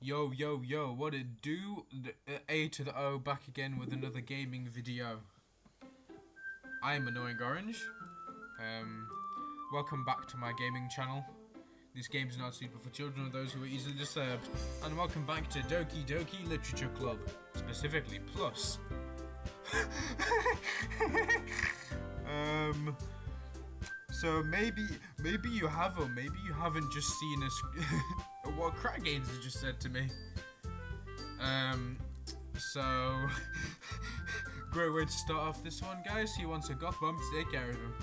Yo, yo, yo, what it do? A to the O back again with another gaming video. I'm Annoying Orange. Welcome back to my gaming channel. This game's not suitable for children or those who are easily disturbed. And welcome back to Doki Literature Club. Specifically, Plus. So maybe you have or maybe you haven't just seen us what Crack Games has just said to me. So great way to start off this one, guys. He wants a goth mom to take care of him.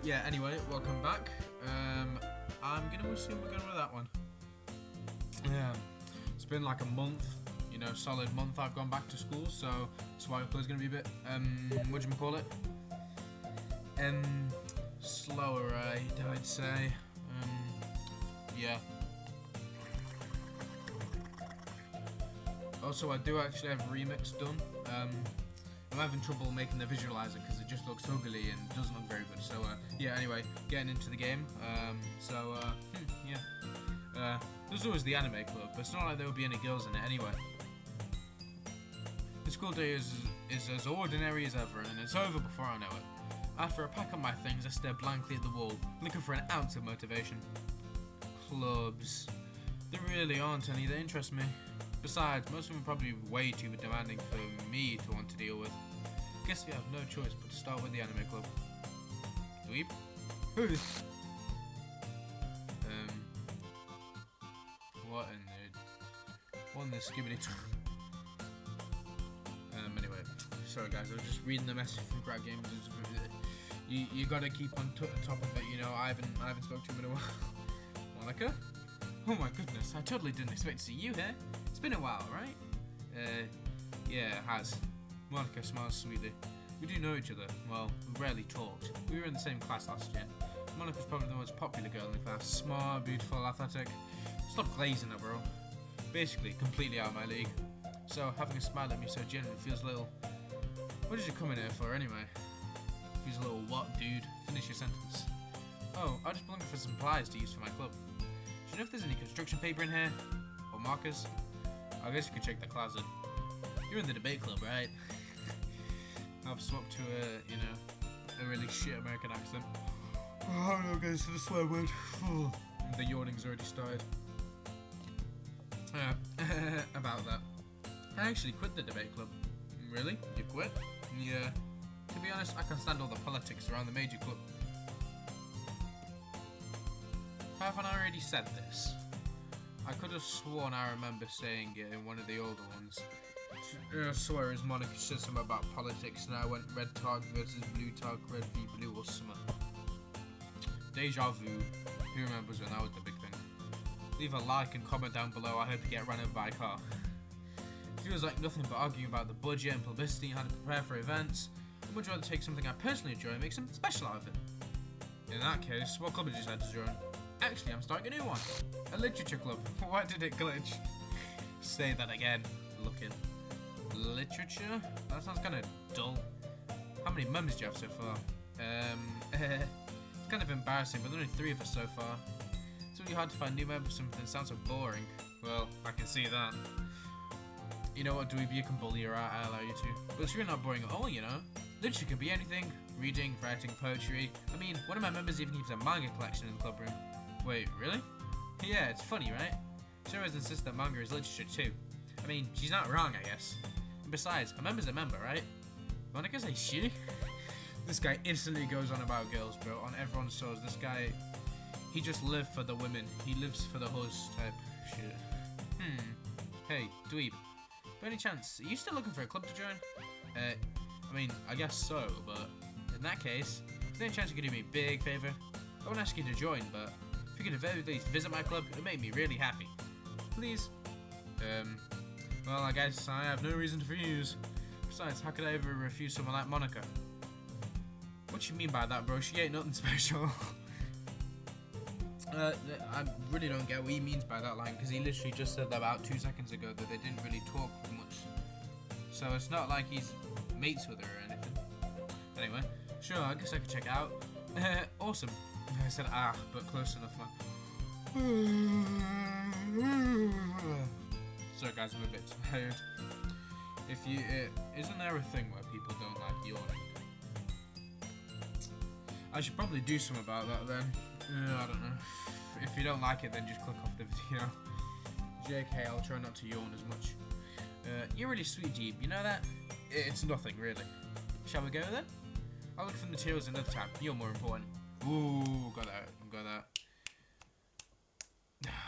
Yeah, anyway, welcome back. I'm gonna assume we're going with that one. Yeah, it's been like a month, solid month I've gone back to school, so Swipe is gonna be a bit, whatchamacallit? Slower, right, I'd say. Yeah. Also, I do actually have a remix done. I'm having trouble making the visualizer because it just looks ugly and doesn't look very good. So yeah. Anyway, getting into the game. Yeah. There's always the anime club, but it's not like there would be any girls in it anyway. The school day is as ordinary as ever, and it's over before I know it. After I pack up my things, I stare blankly at the wall, looking for an ounce of motivation. Clubs. There really aren't any that interest me. Besides, most of them are probably way too demanding for me to want to deal with. Guess you have no choice but to start with the anime club. Dweeb? What in the skibbity. Anyway, sorry guys, I was just reading the message from Crack Games. You gotta keep on top of it, I haven't spoken to him in a while. Monica? Oh my goodness, I totally didn't expect to see you here. It's been a while, right? Yeah, it has. Monica smiles sweetly. We do know each other. Well, we rarely talked. We were in the same class last year. Monica's probably the most popular girl in the class. Smart, beautiful, athletic. Stop glazing her, bro. Basically, completely out of my league. So, having a smile at me so genuine feels a little... What did you come in here for, anyway? Feels a little what, dude? Finish your sentence. Oh, I just looking for some supplies to use for my club. Do you know if there's any construction paper in here? Or markers? I guess you could check the closet. You're in the debate club, right? I've swapped to a really shit American accent. Oh no, guys, to the swear word. The yawning's already started. About that. I actually quit the debate club. Really? You quit? Yeah. To be honest, I can stand all the politics around the major club. Haven't I already said this? I could have sworn I remember saying it in one of the older ones. I swear as Monica said something about politics and I went red targ versus blue targ, red v blue or something. Deja vu. Who remembers when that was the big thing? Leave a like and comment down below. I hope to get run over by a car. It feels like nothing but arguing about the budget and publicity and how to prepare for events. I'd much rather take something I personally enjoy and make something special out of it. In that case, what club did you decide to join? Actually, I'm starting a new one. A literature club. Why did it glitch? Say that again. Looking. Literature? That sounds kind of dull. How many members do you have so far? It's kind of embarrassing, but there are only 3 of us so far. It's really hard to find new members for something that sounds so boring. Well, I can see that. You know what, Dweeby, you can bully her out, I allow you to. But it's really not boring at all, Literature can be anything. Reading, writing, poetry. I mean, one of my members even keeps a manga collection in the club room. Wait, really? Yeah, it's funny, right? She always insists that manga is literature too. I mean, she's not wrong, I guess. And besides, a member's a member, right? Monica says she? This guy instantly goes on about girls, bro. On everyone's shows, this guy, he just lives for the women. He lives for the hoes type shit. Hey, dweeb. By any chance, are you still looking for a club to join? I mean, I guess so, but in that case, is there any chance you could do me a big favor? I won't ask you to join, but if you could at the very least visit my club, it would make me really happy. Please. Well, I guess I have no reason to refuse. Besides, how could I ever refuse someone like Monica? What you mean by that, bro? She ain't nothing special. I really don't get what he means by that line, because he literally just said that about 2 seconds ago that they didn't really talk much. So it's not like he's mates with her or anything. Anyway, sure, I guess I could check it out. Awesome. I said but close enough, man. Sorry guys, I'm a bit tired. Isn't there a thing where people don't like yawning? I should probably do something about that then. I don't know. If you don't like it, then just click off the video. JK, I'll try not to yawn as much. You're really sweet, Jeep. You know that? It's nothing, really. Shall we go then? I'll look for the materials another time. You're more important. Ooh, got that.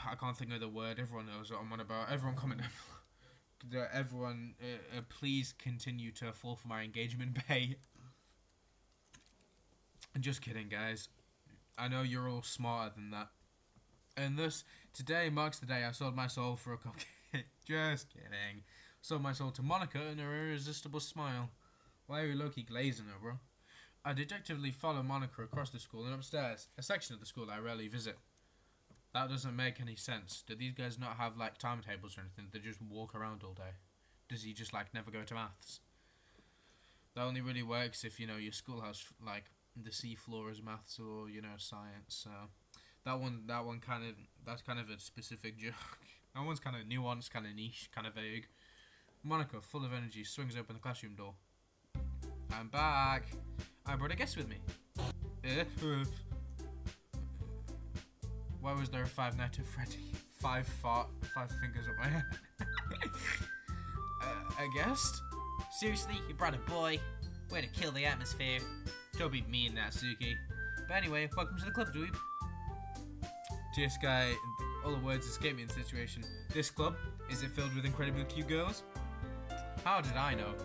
I can't think of the word. Everyone knows what I'm on about. Everyone comment. Everyone, please continue to fall for my engagement pay. Just kidding, guys. I know you're all smarter than that. And thus, today marks the day I sold my soul for a cupcake. Just kidding. Sold my soul to Monica and her irresistible smile. Why are you low-key glazing her, bro? I dejectedly follow Monica across the school and upstairs, a section of the school I rarely visit. That doesn't make any sense. Do these guys not have, like, timetables or anything? They just walk around all day. Does he just, like, never go to maths? That only really works if, you know, your school has, like, the seafloor is maths or, you know, science. So that one that's kind of a specific joke. That one's kind of nuanced, kind of niche, kind of vague. Monica, full of energy, swings open the classroom door. I'm back. I brought a guest with me. Why was there a Five Nights at Freddy? Five fingers up my head. A guest? Seriously, you brought a boy? Way to kill the atmosphere. Don't be mean, Natsuki. But anyway, welcome to the club, dweeb. This guy, all the words escape me in the situation. This club, is it filled with incredibly cute girls? How did I know?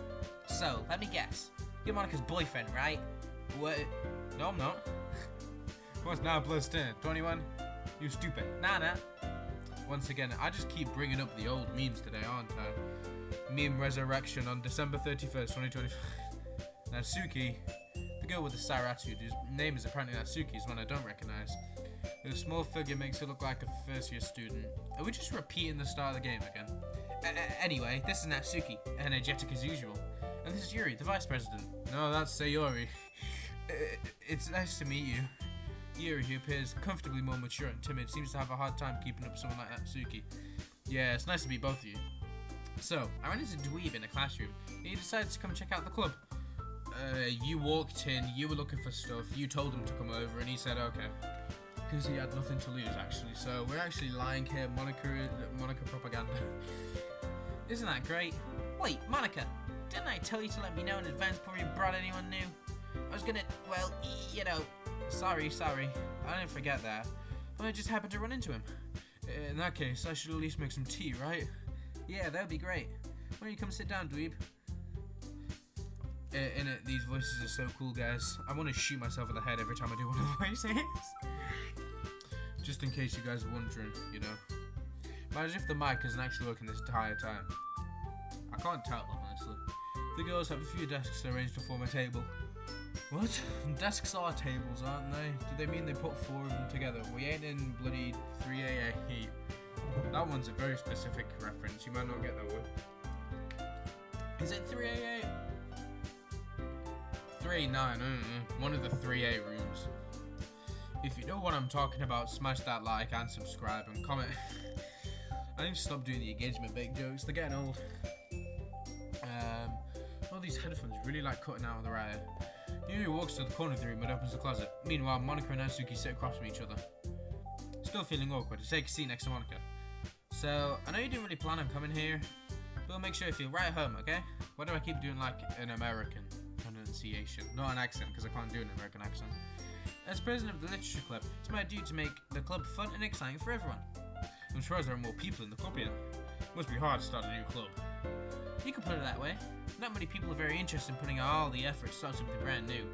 So, let me guess. You're Monica's boyfriend, right? What? No, I'm not. What's now plus 10? 21? You stupid. Nah. Once again, I just keep bringing up the old memes today, aren't I? Meme resurrection on December 31st, 2025. Natsuki, the girl with the sour attitude, whose name is apparently Natsuki, is one I don't recognize. The small figure makes her look like a first-year student. Are we just repeating the start of the game again? Anyway, this is Natsuki, energetic as usual. And this is Yuri, the vice president. No, that's Sayori. It's nice to meet you. Yuri, who appears comfortably more mature and timid, seems to have a hard time keeping up with someone like Natsuki. Yeah, it's nice to meet both of you. So, I ran into Dweeb in a classroom, and he decided to come check out the club. You walked in, you were looking for stuff, you told him to come over, and he said okay. Because he had nothing to lose, actually. So, we're actually lying here, Monica propaganda. Isn't that great? Wait, Monica, didn't I tell you to let me know in advance before you brought anyone new? I was gonna, well, you know... Sorry, I didn't forget that. But I just happened to run into him. In that case, I should at least make some tea, right? Yeah, that would be great. Why don't you come sit down, dweeb? These voices are so cool, guys. I want to shoot myself in the head every time I do one of the voices. Just in case you guys are wondering, you know. Imagine if the mic isn't actually working this entire time. I can't tell, honestly. The girls have a few desks arranged to form a table. What? Desks are tables, aren't they? Do they mean they put four of them together? We ain't in bloody 3AA heat. That one's a very specific reference. You might not get that one. Is it 3AA? 3-9. One of the 3A rooms. If you know what I'm talking about, smash that like and subscribe and comment. I need to stop doing the engagement bait jokes. They're getting old. All these headphones really like cutting out of the right. Yuri walks to the corner of the room and opens the closet. Meanwhile, Monica and Natsuki sit across from each other. Still feeling awkward, I take a seat next to Monica. So, I know you didn't really plan on coming here, but we'll make sure you feel right at home, okay? Why do I keep doing like an American pronunciation? Not an accent, because I can't do an American accent. As president of the literature club, it's my duty to make the club fun and exciting for everyone. I'm surprised there are more people in the club yet. It must be hard to start a new club. You can put it that way. Not many people are very interested in putting out all the effort to start something brand new.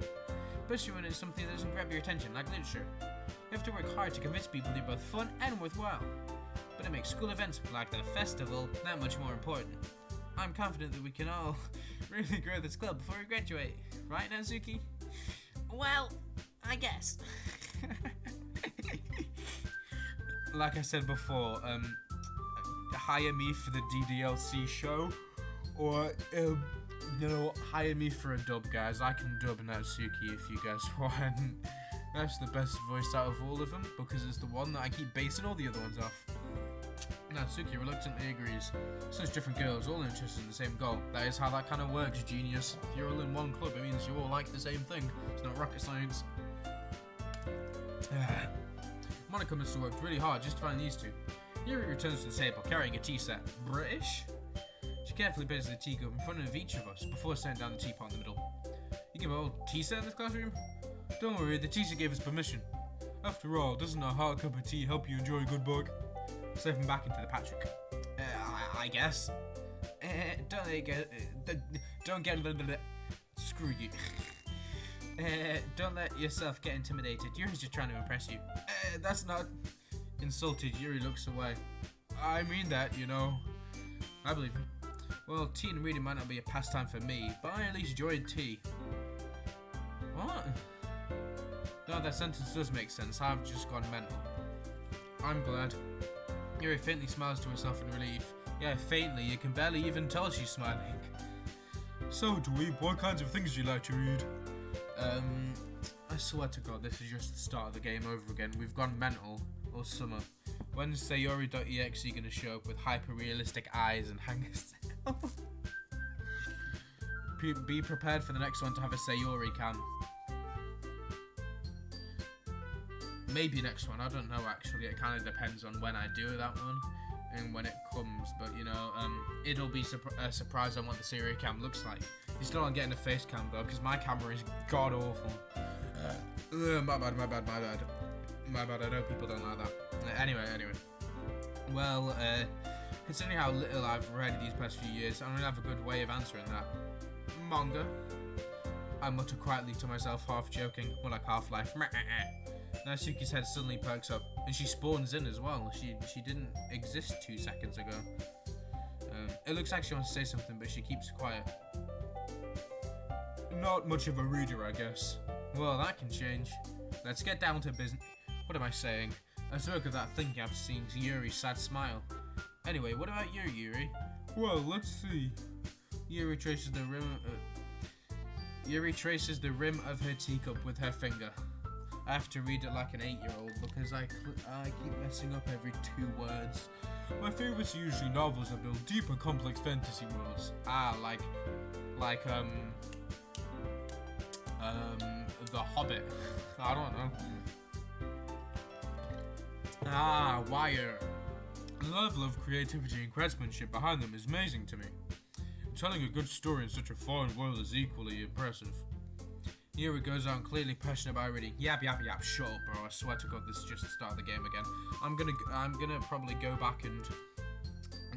Especially when it's something that doesn't grab your attention, like literature. You have to work hard to convince people they're both fun and worthwhile. But it makes school events, like the festival, that much more important. I'm confident that we can all really grow this club before we graduate. Right, Natsuki? Well, I guess. Like I said before, hire me for the DDLC show, or You know, hire me for a dub, guys. I can dub Natsuki if you guys want. That's the best voice out of all of them, because it's the one that I keep basing all the other ones off. Natsuki reluctantly agrees. Such different girls, all interested in the same goal. That is how that kind of works, genius. If you're all in one club, it means you all like the same thing. It's not rocket science. Monica must have worked really hard just to find these two. Yuri returns to the table, carrying a tea set. British? She carefully places the teacup in front of each of us before setting down the teapot in the middle. You give a whole tea set in this classroom? Don't worry, the teacher gave us permission. After all, doesn't a hot cup of tea help you enjoy a good book? Slipping back into the Patrick. I guess. Don't get screw you. Don't let yourself get intimidated. Yuri's just trying to impress you. That's not... Insulted, Yuri looks away. I mean that, you know. I believe him. Well, tea and reading might not be a pastime for me, but I at least enjoyed tea. What? No, that sentence does make sense. I've just gone mental. I'm glad. Yuri faintly smiles to herself in relief. Yeah, faintly. You can barely even tell she's smiling. So, dweeb, what kinds of things do you like to read? I swear to God, this is just the start of the game over again. We've gone mental all summer. When's Sayori.exe gonna show up with hyper-realistic eyes and hang herself? Be prepared for the next one to have a Sayori cam. Maybe next one, I don't know actually. It kind of depends on when I do that one and when it comes. But you know, it'll be a surprise on what the Sayori cam looks like. You still aren't getting a face cam though, because my camera is god awful. My bad. I know people don't like that. Anyway. Well, considering how little I've read these past few years, I don't have a good way of answering that. Manga? I mutter quietly to myself, half joking, more like Half-Life. Natsuki's head suddenly perks up, and she spawns in as well. She didn't exist 2 seconds ago. It looks like she wants to say something, but she keeps quiet. Not much of a reader, I guess. Well, that can change. Let's get down to business. What am I saying? I spoke of that thing after seeing Yuri's sad smile. Anyway, what about you, Yuri? Well, let's see. Yuri traces the rim of her teacup with her finger. I have to read it like an 8-year-old because I keep messing up every 2 words. My favorites are usually novels that build deep and complex fantasy worlds. Like The Hobbit. I don't know. Wire. The level of creativity and craftsmanship behind them is amazing to me. Telling a good story in such a foreign world is equally impressive. Yuri goes on, clearly passionate about reading. Yap, shut up, bro. I swear to God, this is just the start of the game again. I'm gonna probably go back and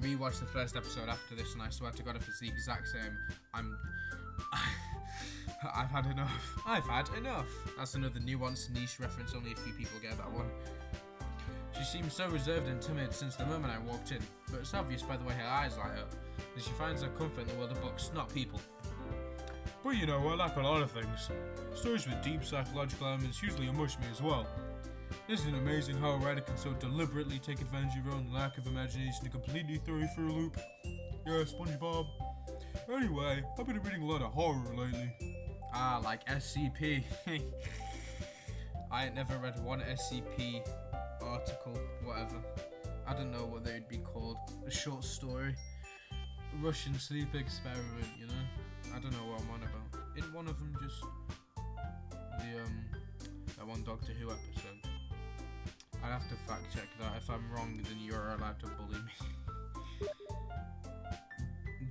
rewatch the first episode after this, and I swear to God, if it's the exact same, I've had enough. That's another nuanced niche reference, only a few people get that one. She seems so reserved and timid since the moment I walked in, but it's obvious by the way her eyes light up that she finds her comfort in the world of books, not people. But you know, I like a lot of things. Stories with deep psychological elements usually ambush me as well. Isn't it amazing how a writer can so deliberately take advantage of your own lack of imagination to completely throw you for a loop? Yeah, SpongeBob. Anyway, I've been reading a lot of horror lately. Like SCP. I ain't never read one SCP article, whatever. I don't know what they'd be called. A short story. Russian sleep experiment, you know? I don't know what I'm on about. Isn't one of them just that one Doctor Who episode? I'd have to fact check that. If I'm wrong, then you're allowed to bully me.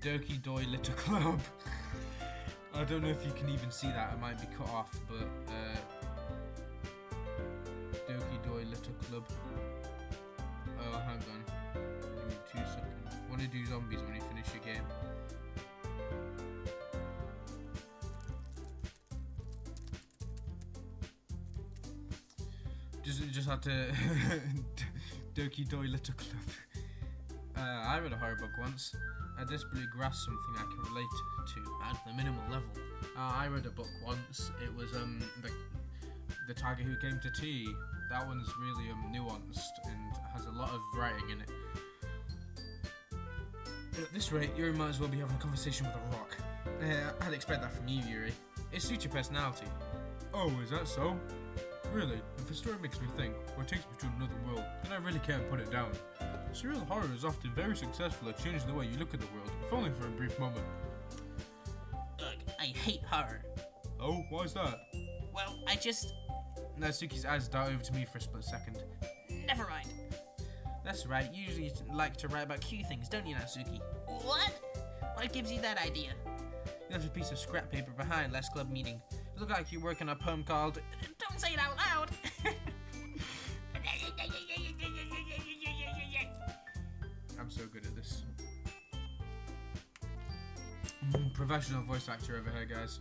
Doki Doi Little Club. I don't know if you can even see that. It might be cut off, but Doki Doi Little Club. Oh, hang on. Give me 2 seconds. Want to do zombies when you finish your game. Just had to Doki Doi Little Club. I read a horror book once. I desperately grasped something I can relate to at the minimal level. I read a book once. It was the Tiger Who Came to Tea. That one's really nuanced and has a lot of writing in it. At this rate, you might as well be having a conversation with a rock. I'd expect that from you, Yuri. It suits your personality. Oh, is that so? Really, if a story makes me think, or takes me to another world, then I really can't put it down. Surreal horror is often very successful at changing the way you look at the world, if only for a brief moment. Ugh, I hate horror. Oh, why's that? Well, I just... Natsuki's eyes dart over to me for a split second. Never mind. That's right, you usually like to write about cute things, don't you, Natsuki? What? What gives you that idea? You left a piece of scrap paper behind last club meeting. It looked like you were working on a poem called... Don't say it out loud! I'm so good at this. Professional voice actor over here, guys.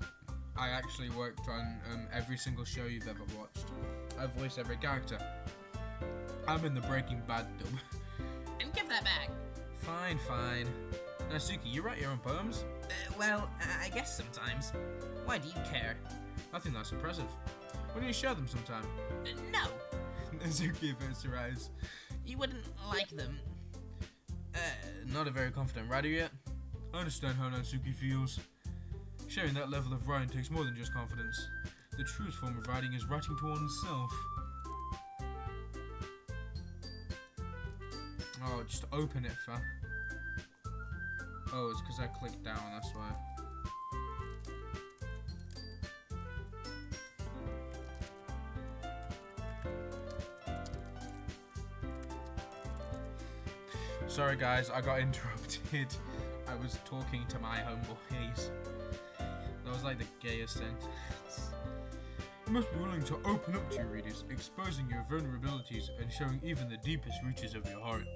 I actually worked on every single show you've ever watched. I voiced every character. I'm in the Breaking Bad dub. And give that back. Fine, fine. Natsuki, you write your own poems? Well, I guess sometimes. Why do you care? I think that's impressive. Why don't you show them sometime? No! Natsuki averts her eyes. You wouldn't like them. Not a very confident writer yet. I understand how Natsuki feels. Sharing that level of writing takes more than just confidence. The truest form of writing is writing to oneself. Oh, just open it, fa. Oh, it's because I clicked down, that's why. Sorry guys, I got interrupted. I was talking to my homeboys. That was like the gayest sentence. You must be willing to open up to your readers, exposing your vulnerabilities and showing even the deepest reaches of your heart.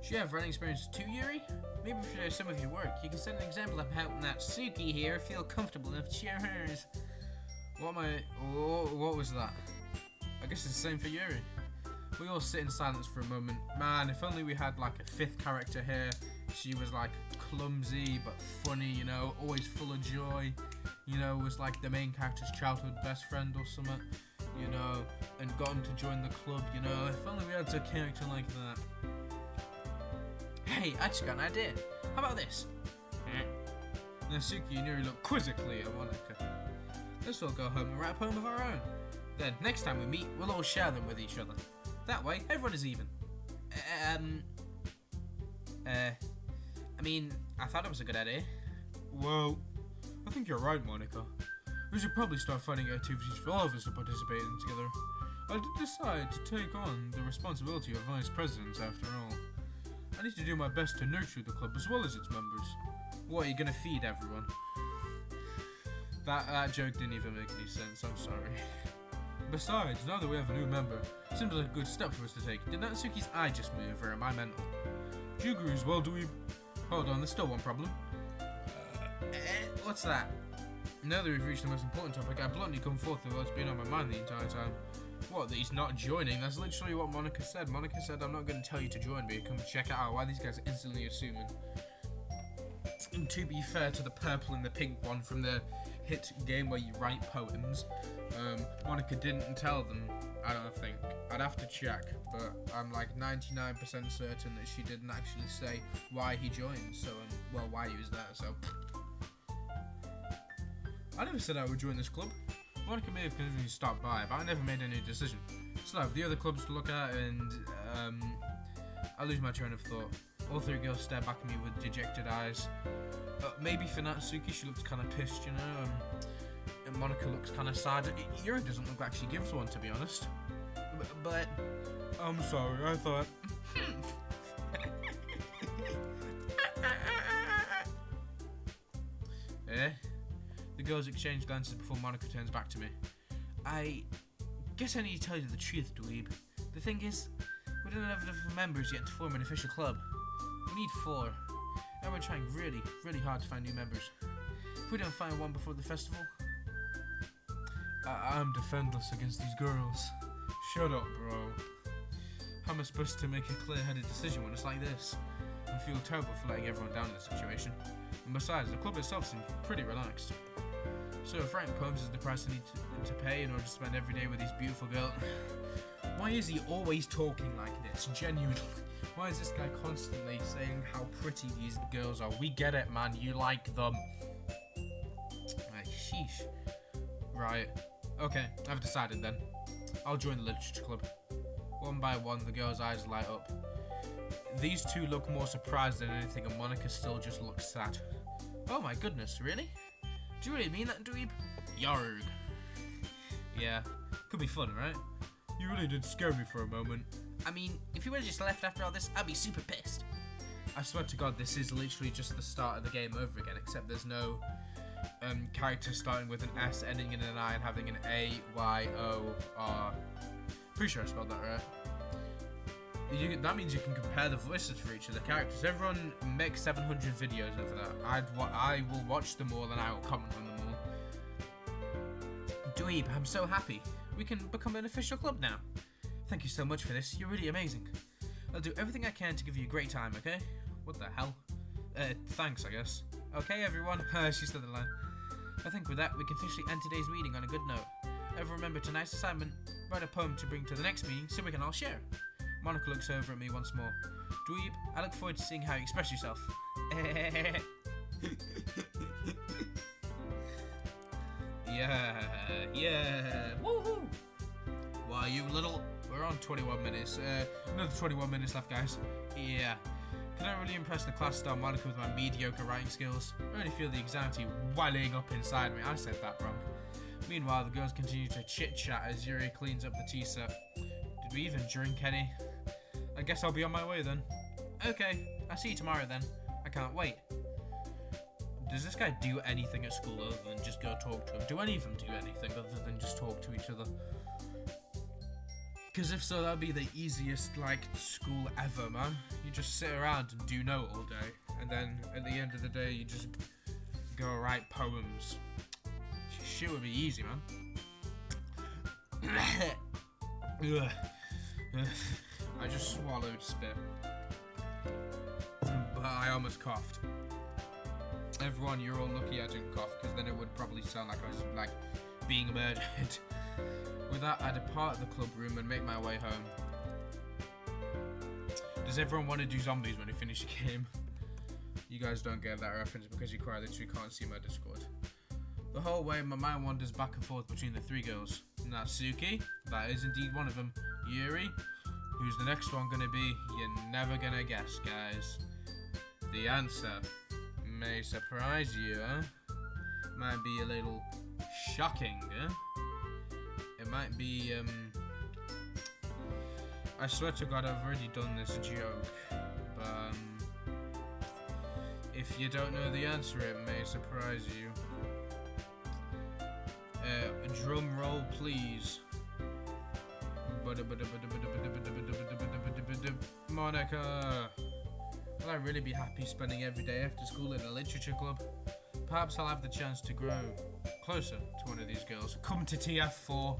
Do you have writing experience too, Yuri? Maybe if you share some of your work, you can set an example of helping Natsuki here feel comfortable enough to share hers. What was that? I guess it's the same for Yuri. We all sit in silence for a moment. Man, if only we had like a fifth character here. She was like clumsy but funny, you know, always full of joy. You know, was like the main character's childhood best friend or something. You know, and got him to join the club, you know. If only we had a character like that. Hey, I just got an idea. How about this? Natsuki and Yuri look quizzically at Monika. Let's all go home and write a poem of our own. Then, next time we meet, we'll all share them with each other. That way, everyone is even. I mean, I thought it was a good idea. Well, I think you're right, Monica. We should probably start finding activities for all of us to participate in together. I did decide to take on the responsibility of vice president after all. I need to do my best to nurture the club as well as its members. What, are you gonna feed everyone? That joke didn't even make any sense, I'm sorry. Besides, now that we have a new member, it seems like a good step for us to take. Did Natsuki's eye just move, or am I mental? Do you agree as well, do we? Hold on, there's still one problem. What's that? Now that we've reached the most important topic, I bluntly come forth with what's been on my mind the entire time. What, that he's not joining? That's literally what Monica said. Monica said, I'm not going to tell you to join, but you come check it out. Why these guys are instantly assuming. And to be fair to the purple and the pink one from the hit game where you write poems, Monica didn't tell them, I don't think. I'd have to check, but I'm like 99% certain that she didn't actually say why he joined, so, well, why he was there, so. I never said I would join this club. Monica may have convinced me to stop by, but I never made any decision. Still I have the other clubs to look at, and, I lose my train of thought. All three girls stare back at me with dejected eyes. Maybe for Natsuki, she looks kind of pissed, you know, and Monica looks kind of sad. Yuri doesn't look like she gives one, to be honest. But I'm sorry, I thought... The girls exchange glances before Monica turns back to me. I guess I need to tell you the truth, dweeb. The thing is, we don't have enough members yet to form an official club. We need 4. And we're trying really, really hard to find new members. If we don't find one before the festival... I'm defenseless against these girls. Shut up, bro. How am I supposed to make a clear-headed decision when it's like this? I feel terrible for letting everyone down in this situation. And besides, the club itself seems pretty relaxed. So if writing poems is the price I need to pay in order to spend every day with these beautiful girls... Why is he always talking like this? It's genuine. Why is this guy constantly saying how pretty these girls are? We get it, man. You like them. Like, sheesh. Right. Okay, I've decided then. I'll join the literature club. One by one, the girls' eyes light up. These two look more surprised than anything, and Monica still just looks sad. Oh my goodness, really? Do you really mean that, dweeb? Yarg. Yeah, could be fun, right? You really did scare me for a moment. I mean, if you would have just left after all this, I'd be super pissed. I swear to God, this is literally just the start of the game over again, except there's no character starting with an S, ending in an I, and having an A-Y-O-R. Pretty sure I spelled that right. That means you can compare the voices for each of the characters. Everyone makes 700 videos over that. I will watch them all and I will comment on them all. Dweeb, I'm so happy. We can become an official club now. Thank you so much for this. You're really amazing. I'll do everything I can to give you a great time, okay? What the hell? Thanks, I guess. Okay, everyone. She said the line. I think with that, we can officially end today's meeting on a good note. Ever remember tonight's assignment? Write a poem to bring to the next meeting so we can all share. Monica looks over at me once more. Dweeb, I look forward to seeing how you express yourself. Yeah. Woohoo! Why, you little... We're on 21 minutes. Another 21 minutes left, guys. Yeah. Can I really impress the class star Monica with my mediocre writing skills? I really feel the anxiety welling up inside me. I said that wrong. Meanwhile, the girls continue to chit-chat as Yuri cleans up the tea set. Did we even drink any? I guess I'll be on my way then. Okay, I'll see you tomorrow then. I can't wait. Does this guy do anything at school other than just go talk to him? Do any of them do anything other than just talk to each other? Because if so, that'd be the easiest, like, school ever, man. You just sit around and do note all day. And then, at the end of the day, you just go write poems. Shit would be easy, man. I just swallowed spit. But I almost coughed. Everyone, you're all lucky I didn't cough, because then it would probably sound like I was, like, being murdered. With that, I depart the club room and make my way home. Does everyone want to do zombies when we finish the game? You guys don't get that reference because you quite literally can't see my Discord. The whole way, my mind wanders back and forth between the three girls. Natsuki, that is indeed one of them. Yuri, who's the next one gonna be? You're never gonna guess, guys. The answer may surprise you, huh? Might be a little shocking, huh? It might be, I swear to God, I've already done this joke, but, if you don't know the answer, it may surprise you. A drum roll, please. Monica! Will I really be happy spending every day after school in a literature club? Perhaps I'll have the chance to grow closer to one of these girls. Come to TF4.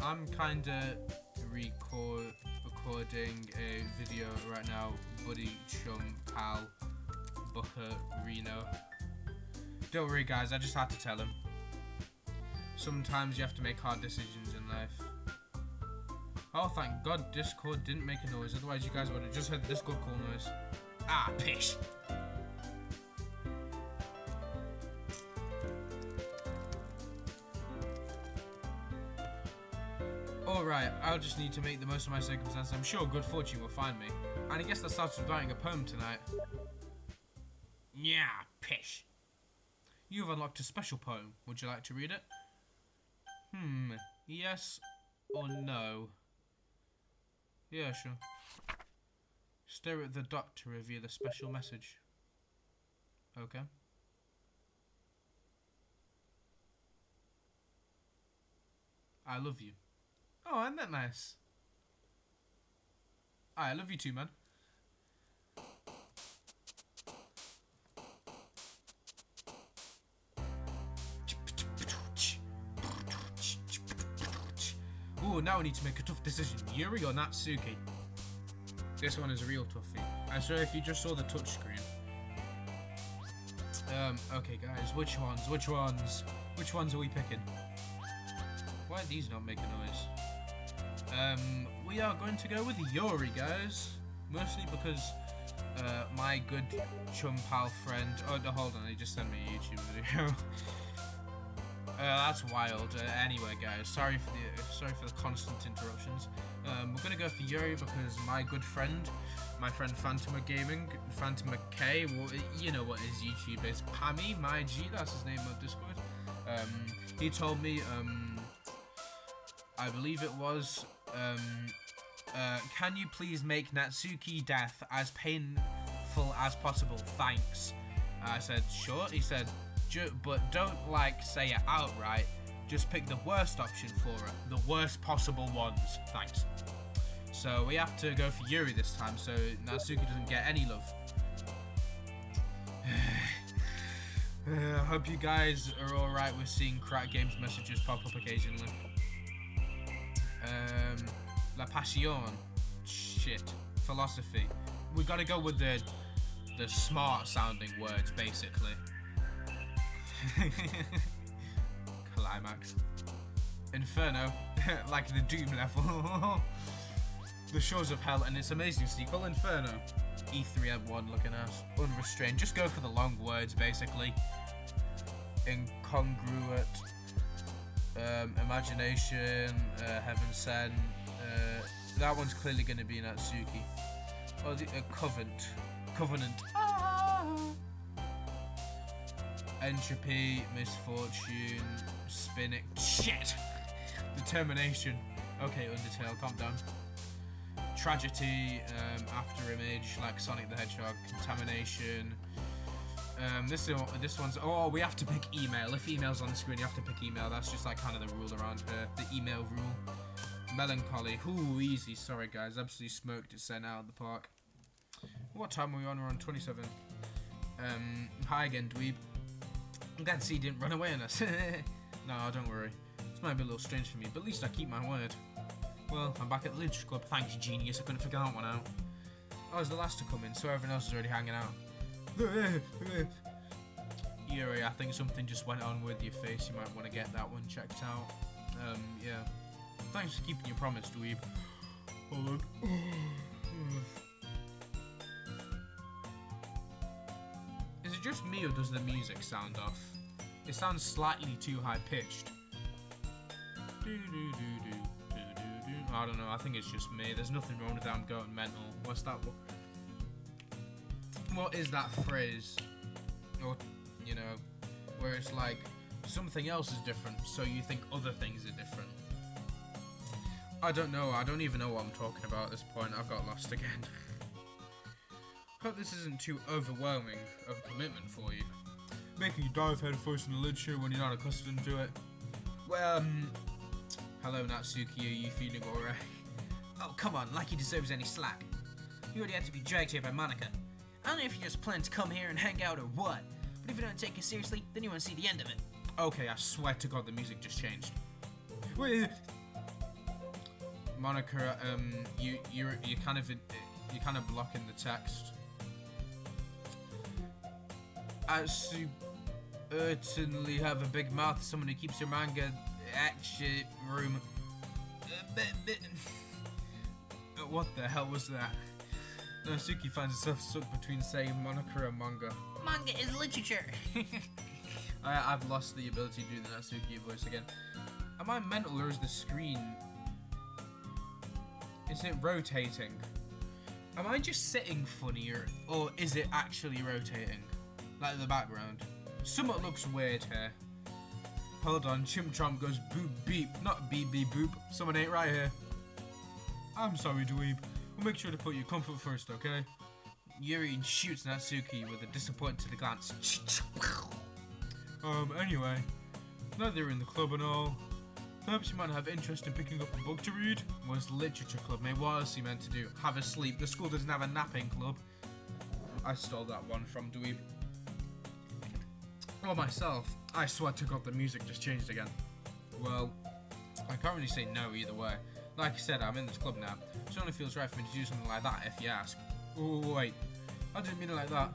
I'm kinda recording a video right now, buddy, chum, pal, Booker, Reno. Don't worry guys, I just had to tell him. Sometimes you have to make hard decisions in life. Oh, thank God Discord didn't make a noise, otherwise you guys would have just heard the Discord call noise. Ah, pish! Alright, I'll just need to make the most of my circumstances. I'm sure good fortune will find me. And I guess that starts with writing a poem tonight. Yeah, pish. You've unlocked a special poem. Would you like to read it? Yes or no? Yeah, sure. Stare at the dot to reveal a special message. Okay. I love you. Oh, isn't that nice? I love you too, man. Ooh, now we need to make a tough decision. Yuri or Natsuki? This one is a real toughie. I swear if you just saw the touchscreen. Okay guys, which ones are we picking? Why are these not making noise? We are going to go with Yuri, guys. Mostly because my good chum pal friend. Oh, no, hold on, he just sent me a YouTube video. That's wild. Anyway, guys, sorry for the constant interruptions. We're gonna go for Yuri because my good friend, my friend Phantom Gaming, Phantom K. Well, you know what his YouTube is. Pammy, my G. That's his name on Discord. He told me. I believe it was. Can you please make Natsuki death as painful as possible? Thanks. I said, sure. He said, but don't say it outright. Just pick the worst option for it. The worst possible ones. Thanks. So we have to go for Yuri this time, so Natsuki doesn't get any love. I hope you guys are alright with seeing Crack Games messages pop up occasionally. La Passion. Shit. Philosophy. We gotta go with the smart sounding words, basically. Climax. Inferno. Like the Doom level. The Shores of Hell and its amazing sequel, Inferno. E3M1 looking ass. Unrestrained. Just go for the long words, basically. Incongruent. Imagination. Heaven Sent. That one's clearly going to be Natsuki. Oh, the Covenant. Entropy, Misfortune, Spinning. Shit! Determination. Okay, Undertale, calm down. Tragedy, Afterimage, like Sonic the Hedgehog. Contamination. This one's. Oh, we have to pick email. If email's on the screen, you have to pick email. That's just like kind of the rule around here. The email rule. Melancholy. Ooh, easy. Sorry, guys. Absolutely smoked it sent out of the park. What time are we on? We're on 27. Hi again, dweeb. I'm glad to see you didn't run away on us. No, don't worry. This might be a little strange for me, but at least I keep my word. Well, I'm back at the Literature Club. Thanks, genius. I couldn't figure that one out. I was the last to come in, so everyone else is already hanging out. Yuri, I think something just went on with your face. You might want to get that one checked out. Yeah. Thanks for keeping your promise, dweeb. Hold on. Is it just me or does the music sound off? It sounds slightly too high pitched. I don't know, I think it's just me. There's nothing wrong with that, I'm going mental. What's that? What is that phrase? Or, you know, where it's like something else is different, so you think other things are different. I don't know, I don't even know what I'm talking about at this point. I've got lost again. Hope this isn't too overwhelming of a commitment for you. Making you dive head first in the literature when you're not accustomed to it. Well, hello Natsuki, are you feeling alright? Oh, come on, like he deserves any slack. You already had to be dragged here by Monica. I don't know if you just plan to come here and hang out or what, but if you don't take it seriously, then you won't see the end of it. Okay, I swear to God the music just changed. Wait, Monica, you're kind of blocking the text. I certainly have a big mouth. Someone who keeps your manga action room. What the hell was that? Natsuki finds herself stuck between saying Monica and manga. Manga is literature. I've lost the ability to do the Natsuki voice again. Am I mental or is the screen? Is it rotating? Am I just sitting funnier or is it actually rotating? Like the background. Somewhat looks weird here. Hold on, Chimp Chomp goes boop beep, not beep beep boop. Someone ain't right here. I'm sorry, dweeb. We'll make sure to put your comfort first, okay? Yuri shoots Natsuki with a disappointed glance. Anyway, now they're in the club and all, perhaps you might have interest in picking up a book to read? Was literature club, mate? What else he meant to do? Have a sleep. The school doesn't have a napping club. I stole that one from dweeb. Or myself. I swear to God the music just changed again. Well, I can't really say no either way. Like I said, I'm in this club now, so it only feels right for me to do something like that if you ask. Oh, wait. I didn't mean it like that.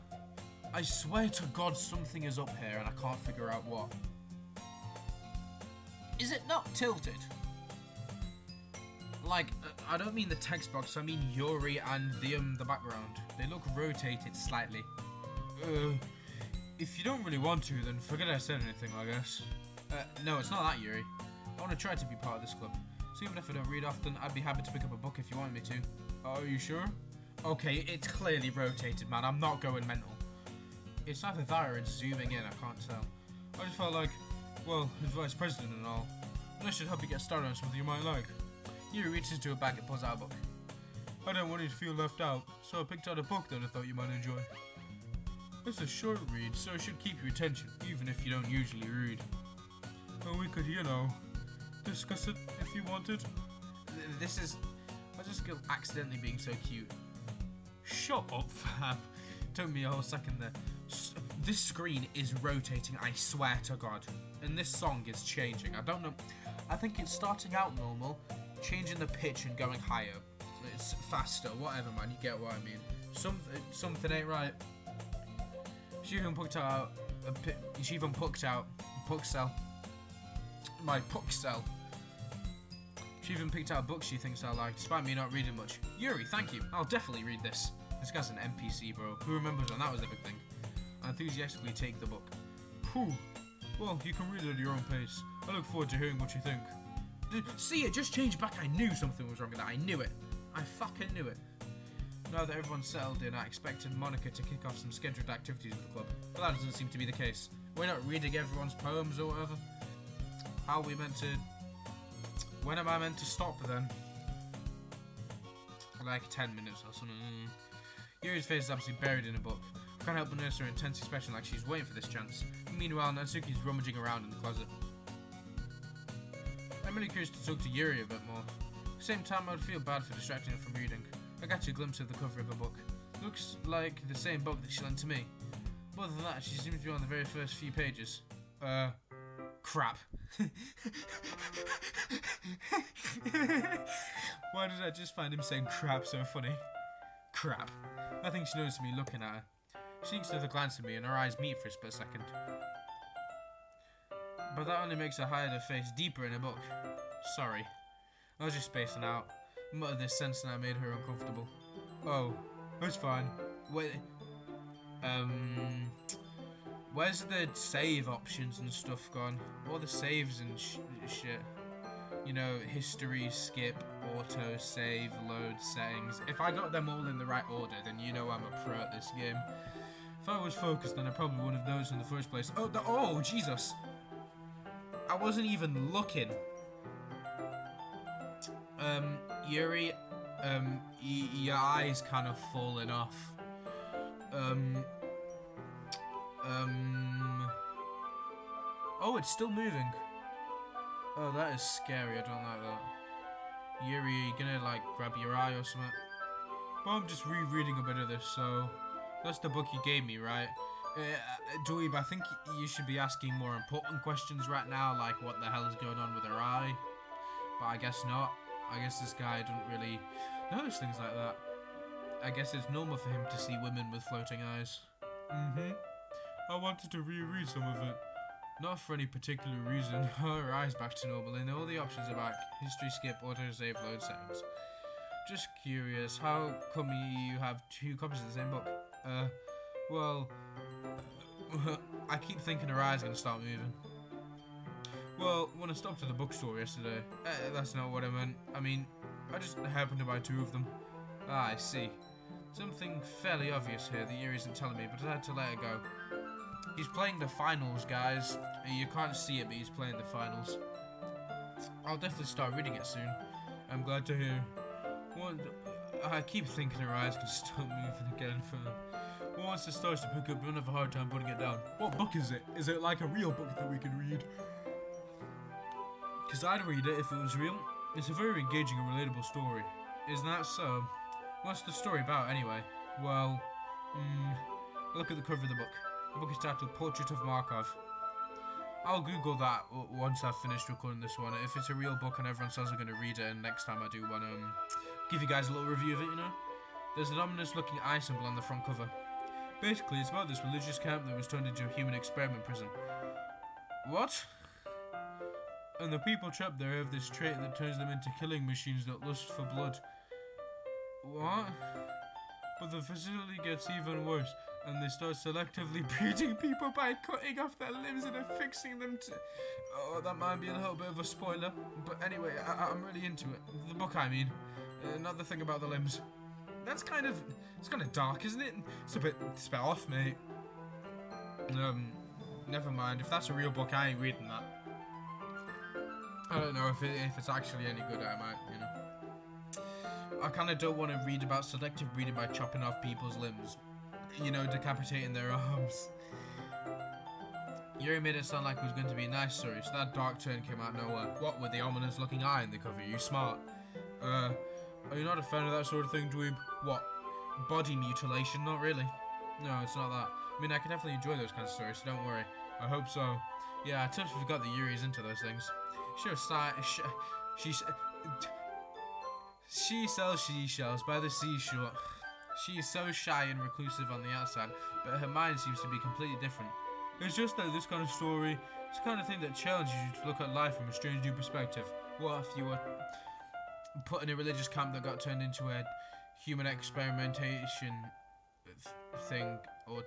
I swear to God something is up here and I can't figure out what. Is it not tilted? Like, I don't mean the text box, I mean Yuri and the background. They look rotated slightly. If you don't really want to, then forget I said anything, I guess. No, it's not that, Yuri. I want to try to be part of this club. So even if I don't read often, I'd be happy to pick up a book if you want me to. Are you sure? Okay, it's clearly rotated, man. I'm not going mental. It's either that or it's zooming in, I can't tell. I just felt like, well, his vice president and all. And I should help you get started on something you might like. Yuri reaches into a bag and pulls out a book. I didn't want you to feel left out, so I picked out a book that I thought you might enjoy. It's a short read, so it should keep your attention, even if you don't usually read. And we could, you know, discuss it if you wanted. This is... I just feel accidentally being so cute. Shut up, fam. Took me a whole second there. This screen is rotating, I swear to God. And this song is changing. I don't know. I think it's starting out normal, changing the pitch and going higher. It's faster, whatever, man. You get what I mean. Something ain't right. She even put out Puxel. My Puxel. She even picked out books she thinks I like, despite me not reading much. Yuri, thank you. I'll definitely read this. This guy's an NPC, bro. Who remembers when that was a big thing? I enthusiastically take the book. Whew. Well, you can read it at your own pace. I look forward to hearing what you think. See, it just changed back. I knew something was wrong with that. I knew it. I fucking knew it. Now that everyone's settled in, I expected Monica to kick off some scheduled activities with the club, but that doesn't seem to be the case. We're not reading everyone's poems or whatever. How are we meant to... When am I meant to stop then? Like 10 minutes or something. Yuri's face is absolutely buried in a book. I can't help but notice her intense expression like she's waiting for this chance. Meanwhile, Natsuki's rummaging around in the closet. I'm really curious to talk to Yuri a bit more. At the same time, I would feel bad for distracting her from reading. I got a glimpse of the cover of a book. Looks like the same book that she lent to me. More than that, she seems to be on the very first few pages. Crap. Why did I just find him saying crap so funny? Crap. I think she noticed me looking at her. She takes another glance at me and her eyes meet for a split second. But that only makes her hide her face deeper in her book. Sorry. I was just spacing out. I muttered this sense and I made her uncomfortable. Oh, that's fine. Wait. Where's the save options and stuff gone? All the saves and shit. You know, history, skip, auto, save, load, settings. If I got them all in the right order, then you know I'm a pro at this game. If I was focused, then I probably wouldn't have noticed in the first place. Oh, Jesus. I wasn't even looking. Yuri, your eyes kind of falling off. Oh, it's still moving. Oh, that is scary. I don't like that. Yuri, are you gonna like grab your eye or something? But I'm just rereading a bit of this, so that's the book you gave me, right? Dweeb, I think you should be asking more important questions right now, like what the hell is going on with her eye. But I guess not. I guess this guy doesn't really notice things like that. I guess it's normal for him to see women with floating eyes. I wanted to reread some of it. Not for any particular reason. Her eyes back to normal and all the options are back. History, skip, auto, save, load, settings. Just curious, how come you have two copies of the same book? Well, I keep thinking her eyes are gonna start moving. Well, when I stopped at the bookstore yesterday. That's not what I meant. I mean, I just happened to buy two of them. Ah, I see. Something fairly obvious here that Yuri isn't telling me, but I had to let it go. He's playing the finals, guys. You can't see it, but he's playing the finals. I'll definitely start reading it soon. I'm glad to hear. I keep thinking her eyes can start moving again for... Once it starts to pick up, you'll have a hard time putting it down. What book is it? Is it like a real book that we can read? Because I'd read it if it was real. It's a very engaging and relatable story. Isn't that so? What's the story about, anyway? Well, look at the cover of the book. The book is titled Portrait of Markov. I'll Google that once I've finished recording this one. If it's a real book and everyone says I'm going to read it, and next time I do one, give you guys a little review of it, you know? There's an ominous looking eye symbol on the front cover. Basically, it's about this religious camp that was turned into a human experiment prison. What? And the people trapped there have this trait that turns them into killing machines that lust for blood. What? But the facility gets even worse, and they start selectively breeding people by cutting off their limbs and affixing them to... Oh, that might be a little bit of a spoiler. But anyway, I'm really into it. The book, I mean. Not the thing about the limbs. That's kind of... It's kind of dark, isn't it? It's a bit off, mate. Never mind. If that's a real book, I ain't reading that. I don't know if it's actually any good. I might, you know. I kind of don't want to read about selective breeding by chopping off people's limbs. You know, decapitating their arms. Yuri made it sound like it was going to be a nice story, so that dark turn came out of nowhere. What with the ominous looking eye in the cover? You smart. Are you not a fan of that sort of thing, dweeb? What? Body mutilation? Not really. No, it's not that. I mean, I can definitely enjoy those kinds of stories, so don't worry. I hope so. Yeah, I totally forgot that Yuri's into those things. She sells seashells by the seashore. She is so shy and reclusive on the outside, but her mind seems to be completely different. It's just that this kind of story, it's the kind of thing that challenges you to look at life from a strange new perspective. What if you were put in a religious camp that got turned into a human experimentation thing, or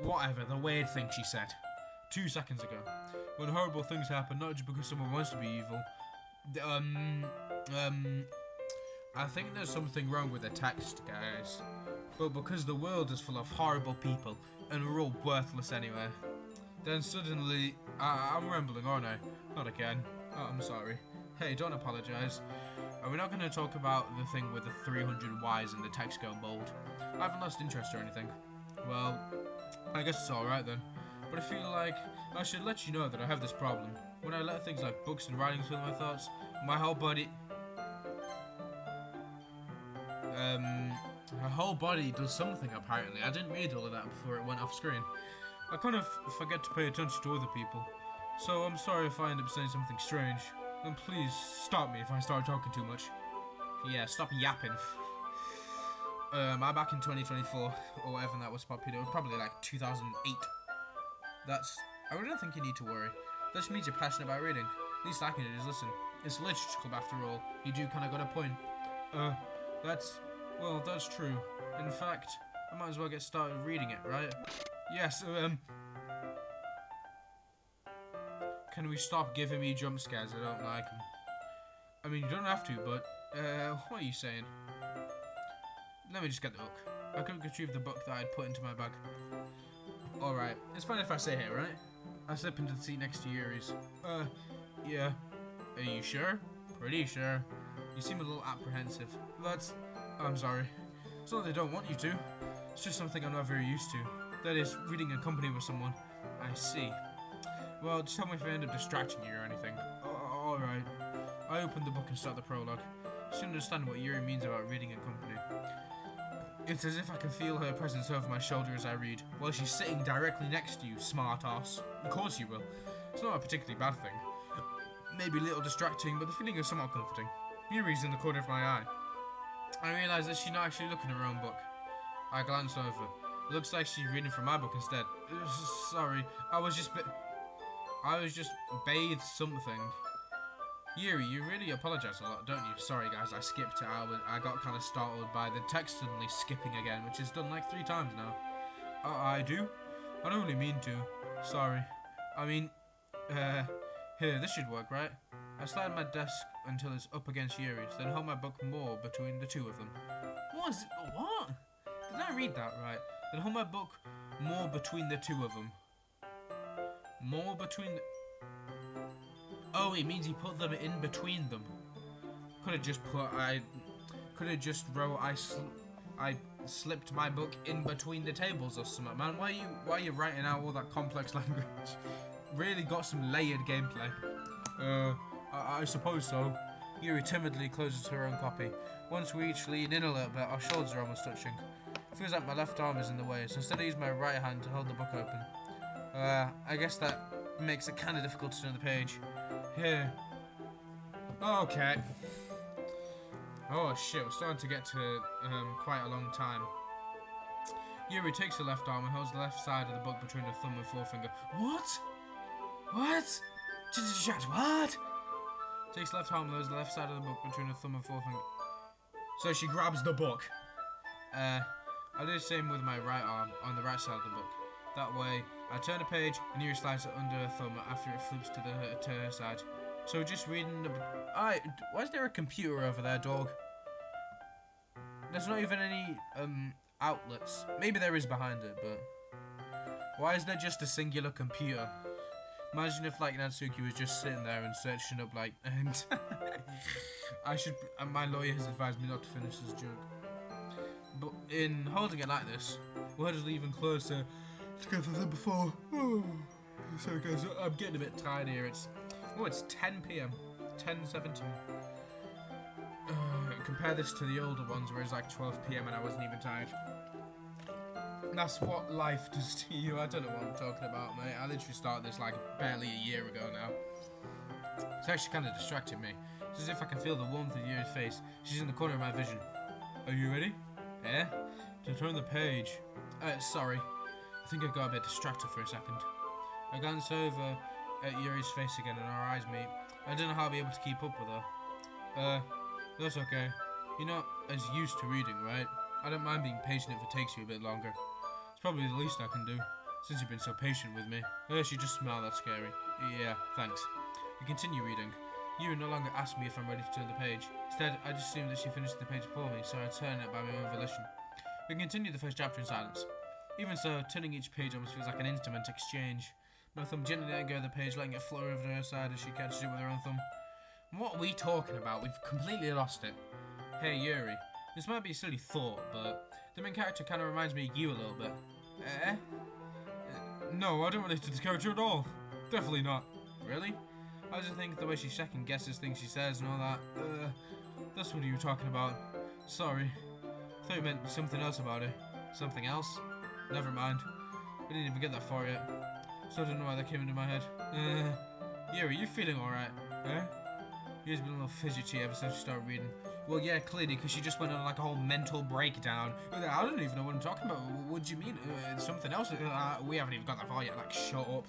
whatever, the weird thing she said 2 seconds ago. When horrible things happen, not just because someone wants to be evil. I think there's something wrong with the text, guys. But because the world is full of horrible people, and we're all worthless anyway. Then suddenly, I'm rambling, aren't I? Not again. Oh, I'm sorry. Hey, don't apologise. Are we not going to talk about the thing with the 300 Ys in the text going bold? I haven't lost interest or anything. Well, I guess it's alright then. But I feel like I should let you know that I have this problem. When I let things like books and writings fill my thoughts, my whole body... her whole body does something apparently. I didn't read all of that before it went off screen. I kind of forget to pay attention to other people. So I'm sorry if I end up saying something strange. And please stop me if I start talking too much. Yeah, stop yapping. I'm back in 2024, or whatever that was popular. Probably like 2008. I really don't think you need to worry. That just means you're passionate about reading. At least I can do is listen. It's a literature club after all. You do kind of got a point. That's true. In fact, I might as well get started reading it, right? Yes, Can we stop giving me jump scares? I don't like them. I mean, you don't have to, but, what are you saying? Let me just get the book. I couldn't retrieve the book that I'd put into my bag. Alright, it's fine if I stay here, right? I slip into the seat next to Yuri's. Yeah. Are you sure? Pretty sure. You seem a little apprehensive. I'm sorry. It's not that they don't want you to. It's just something I'm not very used to. That is, reading in company with someone. I see. Well, just tell me if I end up distracting you or anything. Alright. I open the book and start the prologue. I soon understand what Yuri means about reading in company. It's as if I can feel her presence over my shoulder as I read, while she's sitting directly next to you, smart ass. Of course you will. It's not a particularly bad thing. Maybe a little distracting, but the feeling is somewhat comforting. Yuri's in the corner of my eye. I realise that she's not actually looking at her own book. I glance over. It looks like she's reading from my book instead. Sorry, I was just bathed something. Yuri, you really apologise a lot, don't you? Sorry guys, I skipped it. I got kind of startled by the text suddenly skipping again, which is done like 3 times now. I do? I don't really mean to. Sorry. I mean, here, this should work, right? I slide my desk until it's up against Yuri's, then hold my book more between the two of them. What? Did I read that right? Then hold my book more between the two of them. More between the... Oh, it means he put them in between them. Could have just wrote I slipped my book in between the tables or something. Man, why are you writing out all that complex language? Really got some layered gameplay. I suppose so. Yuri timidly closes her own copy. Once we each lean in a little bit, our shoulders are almost touching. It feels like my left arm is in the way, so instead I use my right hand to hold the book open. I guess that makes it kind of difficult to turn the page. Here. Okay. Oh shit, we're starting to get to quite a long time. Yuri takes her left arm and holds the left side of the book between her thumb and forefinger. What? What? What? Takes left arm, lowers the left side of the book between her thumb and forefinger. So she grabs the book. I'll do the same with my right arm on the right side of the book. That way, I turn a page and Yuri slides it under her thumb after it flips to her side. So just reading the... Alright, why is there a computer over there, dog? There's not even any, outlets. Maybe there is behind it, but... Why is there just a singular computer? Imagine if, like, Natsuki was just sitting there and searching up, like... And my lawyer has advised me not to finish this joke. But in holding it like this, we're just even closer together than before. Oh. Sorry guys, I'm getting a bit tired here. It's 10 PM, 10:17. Compare this to the older ones where it's like 12 PM and I wasn't even tired. That's what life does to you. I don't know what I'm talking about, mate. I literally started this like barely a year ago now. It's actually kind of distracting me. It's as if I can feel the warmth of Yuri's face. She's in the corner of my vision. Are you ready? Yeah? To turn the page. Sorry. I think I got a bit distracted for a second. I glance over at Yuri's face again and our eyes meet. I don't know how I'll be able to keep up with her. That's okay. You're not as used to reading, right? I don't mind being patient if it takes you a bit longer. It's probably the least I can do, since you've been so patient with me. She just smiled, that's scary. Yeah, thanks. We continue reading. Yuri no longer asks me if I'm ready to turn the page. Instead, I just assumed that she finished the page before me, so I turn it by my own volition. We continue the first chapter in silence. Even so, turning each page almost feels like an intimate exchange. My thumb gently letting go of the page, letting it float over to her side as she catches it with her own thumb. What are we talking about? We've completely lost it. Hey Yuri, this might be a silly thought, but the main character kind of reminds me of you a little bit. No, I don't relate to this character at all. Definitely not. Really? I just think the way she second guesses things she says and all that. That's what you were talking about. Sorry. I thought you meant something else about it. Something else? Never mind. We didn't even get that far yet. So I don't know why that came into my head. Yuri, you feeling alright? Yuri's been a little fidgety ever since we started reading. Well, yeah, clearly, because she just went on like a whole mental breakdown. I don't even know what I'm talking about. What do you mean? Something else? We haven't even got that far yet. Like, shut up.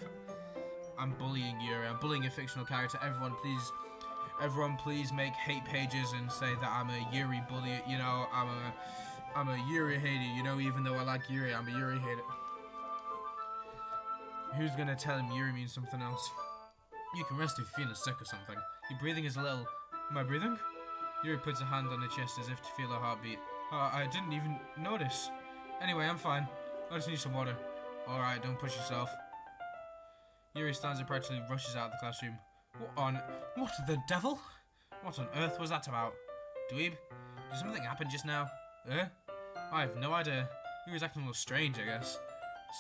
I'm bullying Yuri. I'm bullying a fictional character. Everyone, please make hate pages and say that I'm a Yuri bully. You know, I'm a Yuri hater. You know, even though I like Yuri, I'm a Yuri hater. Who's gonna tell him Yuri means something else? You can rest if you're feeling sick or something. Your breathing is a little... Am I breathing? Yuri puts a hand on her chest as if to feel her heartbeat. I didn't even notice. Anyway, I'm fine. I just need some water. Alright, don't push yourself. Yuri stands up practically and rushes out of the classroom. What the devil? What on earth was that about? Dweeb? Did something happen just now? I have no idea. Yuri's acting a little strange, I guess.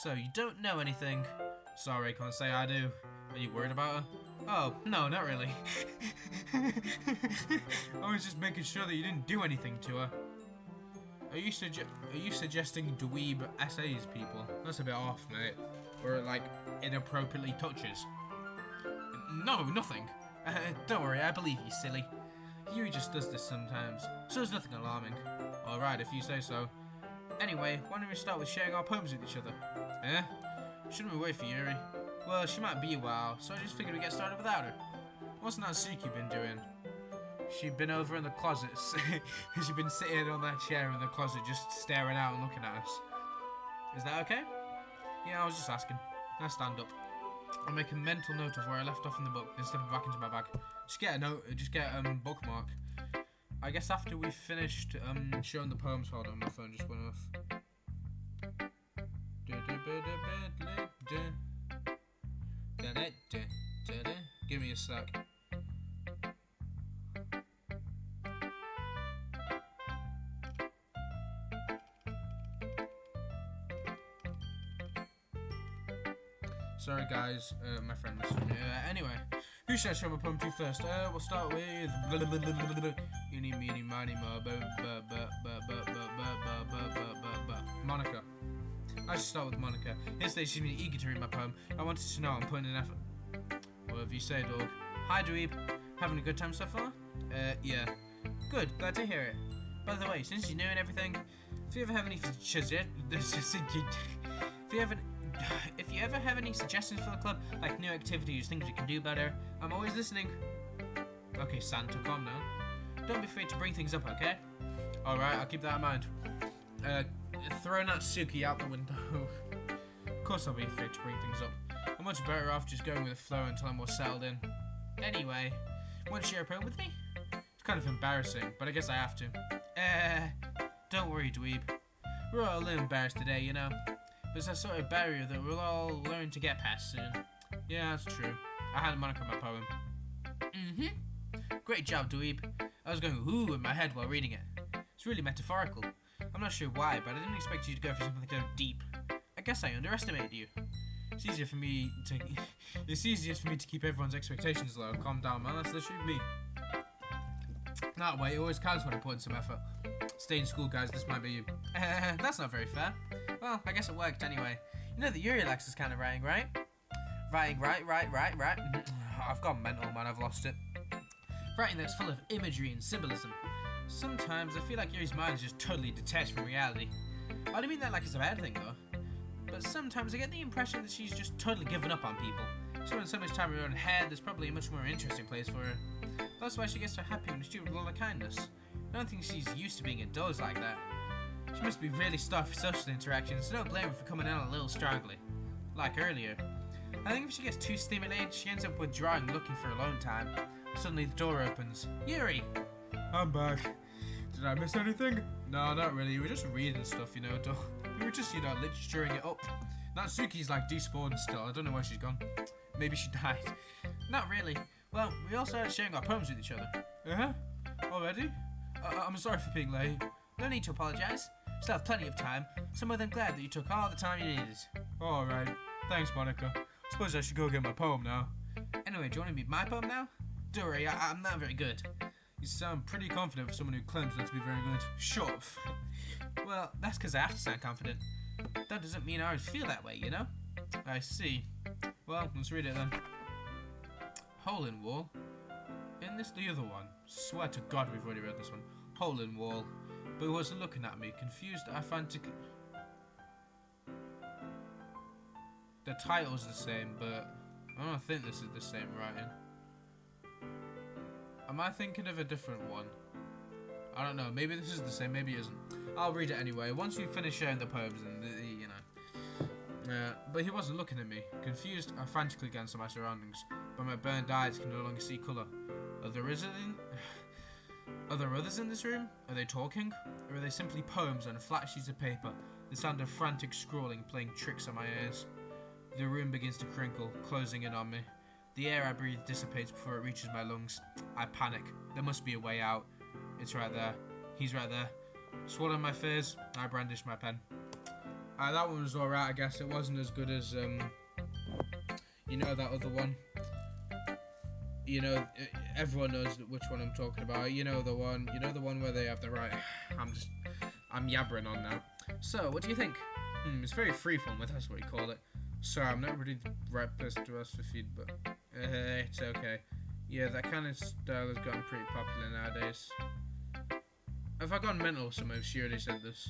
So, you don't know anything? Sorry, can't say I do. Are you worried about her? Oh, no, not really. I was just making sure that you didn't do anything to her. Are you suggesting dweeb essays, people? That's a bit off, mate. Or, like, inappropriately touches. No, nothing. Don't worry, I believe you, silly. Yuri just does this sometimes, so there's nothing alarming. Alright, if you say so. Anyway, why don't we start with sharing our poems with each other? Shouldn't we wait for Yuri? Well, she might be a while, so I just figured we'd get started without her. What's Natsuki been doing? She'd been over in the closet. She'd been sitting on that chair in the closet just staring out and looking at us. Is that okay? Yeah, I was just asking. Now stand up. I'll make a mental note of where I left off in the book, then step it back into my bag. Just get a bookmark. I guess after we finished showing the poems, hold on, my phone just went off. Give me a sec. Sorry guys, my friend messaged me. Anyway, who should I show my poem to first? We'll start with Eeny, meeny, miny, mo, Monica. I should start with Monica. Yesterday she's been eager to read my poem. I wanted to know I'm putting in effort. Whatever you say, dog. Hi, dweeb. Having a good time so far? Yeah. Good, glad to hear it. By the way, since you're new and everything, if you ever have any if you ever have any suggestions for the club, like new activities, things we can do better, I'm always listening. Okay, Santa, calm down. Don't be afraid to bring things up, okay? Alright, I'll keep that in mind. Throwing that Suki out the window. Of course I'll be afraid to bring things up. I'm much better off just going with the flow until I'm more settled in. Anyway, want to share a poem with me? It's kind of embarrassing, but I guess I have to. Don't worry, dweeb. We're all a little embarrassed today, you know. There's a sort of barrier that we'll all learn to get past soon. Yeah, that's true. I had a Monica in my poem. Great job, dweeb. I was going ooh in my head while reading it. It's really metaphorical. I'm not sure why, but I didn't expect you to go for something so deep. I guess I underestimated you. It's easiest for me to keep everyone's expectations low. Calm down, man. That's literally me. That way, it always counts when I put in some effort. Stay in school, guys. This might be you. That's not very fair. Well, I guess it worked anyway. You know that Yuri likes this kind of writing, right? Writing, right. I've gone mental, man. I've lost it. Writing that's full of imagery and symbolism. Sometimes I feel like Yuri's mind is just totally detached from reality. I don't mean that like it's a bad thing, though. But sometimes I get the impression that she's just totally given up on people. She spends so much time in her own head, there's probably a much more interesting place for her. That's why she gets so happy when she's treated with a lot of kindness. I don't think she's used to being indulged like that. She must be really starved for social interactions, so don't blame her for coming out a little strongly. Like earlier. I think if she gets too stimulated, she ends up withdrawing looking for alone time. Suddenly the door opens. Yuri! I'm back. Did I miss anything? No, not really. We were just reading stuff, you know. We were just, literaturing it up. Natsuki's like despawned still. I don't know where she's gone. Maybe she died. Not really. Well, we all started sharing our poems with each other. Uh-huh? Already? I'm sorry for being late. No need to apologise. Still have plenty of time. So I'm more than glad that you took all the time you needed. Alright. Thanks, Monica. Suppose I should go get my poem now. Anyway, do you want to read my poem now? Don't worry, I'm not very good. You sound pretty confident for someone who claims not to be very good. Shut up. Well, that's because I have to sound confident. That doesn't mean I always feel that way, you know? I see. Well, let's read it then. Hole in wall. Isn't this the other one? Swear to God we've already read this one. Hole in wall. But he wasn't looking at me. Confused, I frantically... The title's the same, but I don't think this is the same writing. Am I thinking of a different one? I don't know. Maybe this is the same. Maybe it isn't. I'll read it anyway. Once we finish sharing the poems, and but he wasn't looking at me. Confused, I frantically glanced at my surroundings, but my burned eyes can no longer see colour. Are there others in this room? Are they talking? Or are they simply poems on flat sheets of paper? The sound of frantic scrawling playing tricks on my ears. The room begins to crinkle, closing in on me. The air I breathe dissipates before it reaches my lungs. I panic. There must be a way out. It's right there. He's right there. Swallowing my fears, I brandish my pen. That one was alright, I guess. It wasn't as good as, that other one. Everyone knows which one I'm talking about. The one where they have the right... I'm yabbering on now. So, what do you think? It's very freeform, that's what you call it. Sorry, I'm not really the right person to ask for feedback. It's okay. Yeah, that kind of style has gotten pretty popular nowadays. Have I gone mental or something? She already said this.